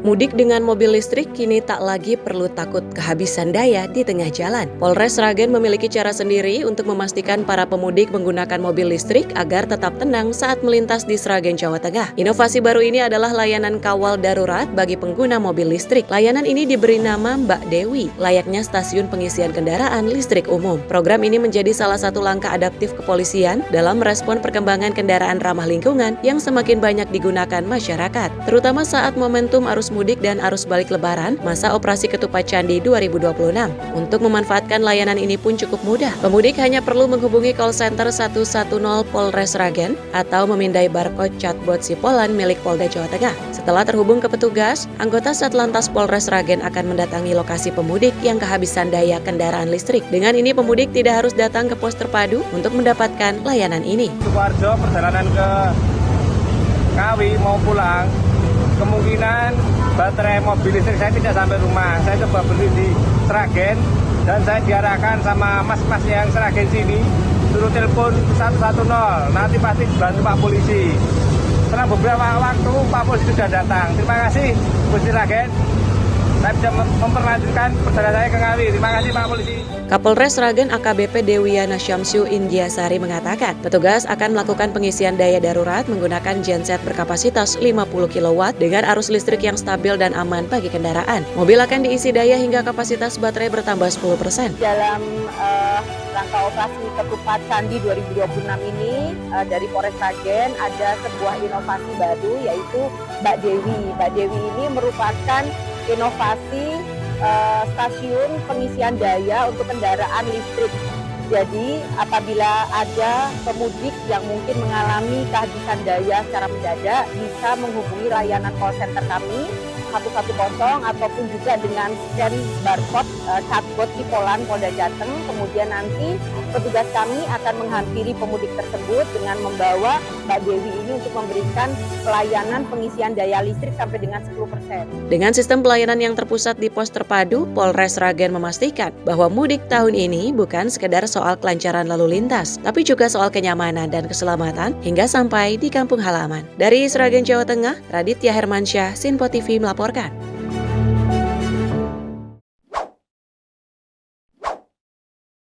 Mudik dengan mobil listrik kini tak lagi perlu takut kehabisan daya di tengah jalan. Polres Sragen memiliki cara sendiri untuk memastikan para pemudik menggunakan mobil listrik agar tetap tenang saat melintas di Sragen, Jawa Tengah. Inovasi baru ini adalah layanan kawal darurat bagi pengguna mobil listrik. Layanan ini diberi nama Mbak Dewi, layaknya stasiun pengisian kendaraan listrik umum. Program ini menjadi salah satu langkah adaptif kepolisian dalam merespon perkembangan kendaraan ramah lingkungan yang semakin banyak digunakan masyarakat, terutama saat momentum arus mudik dan arus balik lebaran masa operasi Ketupat Candi 2026. Untuk memanfaatkan layanan ini pun cukup mudah. Pemudik hanya perlu menghubungi call center 110 Polres Sragen atau memindai barcode chatbot Sipolan milik Polda Jawa Tengah. Setelah terhubung ke petugas, anggota Satlantas Polres Sragen akan mendatangi lokasi pemudik yang kehabisan daya kendaraan listrik. Dengan ini pemudik tidak harus datang ke pos terpadu untuk mendapatkan layanan ini. Sukoharjo perjalanan ke Ngawi mau pulang, kemungkinan baterai mobil listrik saya tidak sampai rumah. Saya coba beli di Sragen dan saya diarahkan sama mas-mas yang Sragen sini suruh telepon 110, nanti pasti bantu Pak Polisi. Setelah beberapa waktu Pak Polisi sudah datang. Terima kasih Polisi Sragen. Saya bisa memperlanjutkan perjalanan saya ke Ngawi. Terima kasih Pak Polisi. Kapolres Sragen AKBP Dewiana Syamsu Indiasari mengatakan, petugas akan melakukan pengisian daya darurat menggunakan genset berkapasitas 50 kW dengan arus listrik yang stabil dan aman bagi kendaraan. Mobil akan diisi daya hingga kapasitas baterai bertambah 10%. Dalam rangka operasi Ketupat Candi 2026 ini dari Polres Sragen ada sebuah inovasi baru yaitu Mbak Dewi. Mbak Dewi ini merupakan inovasi stasiun pengisian daya untuk kendaraan listrik. Jadi apabila ada pemudik yang mungkin mengalami kehabisan daya secara mendadak bisa menghubungi layanan call center kami 110 ataupun juga dengan scan barcode chatbot Sipolan Polda Jateng. Kemudian nanti petugas kami akan menghampiri pemudik tersebut dengan membawa Mbak Dewi ini untuk memberikan pelayanan pengisian daya listrik sampai dengan 10%. Dengan sistem pelayanan yang terpusat di pos terpadu, Polres Sragen memastikan bahwa mudik tahun ini bukan sekedar soal kelancaran lalu lintas, tapi juga soal kenyamanan dan keselamatan hingga sampai di kampung halaman. Dari Sragen, Jawa Tengah, Raditya Hermansyah, Sinpo TV melaporkan.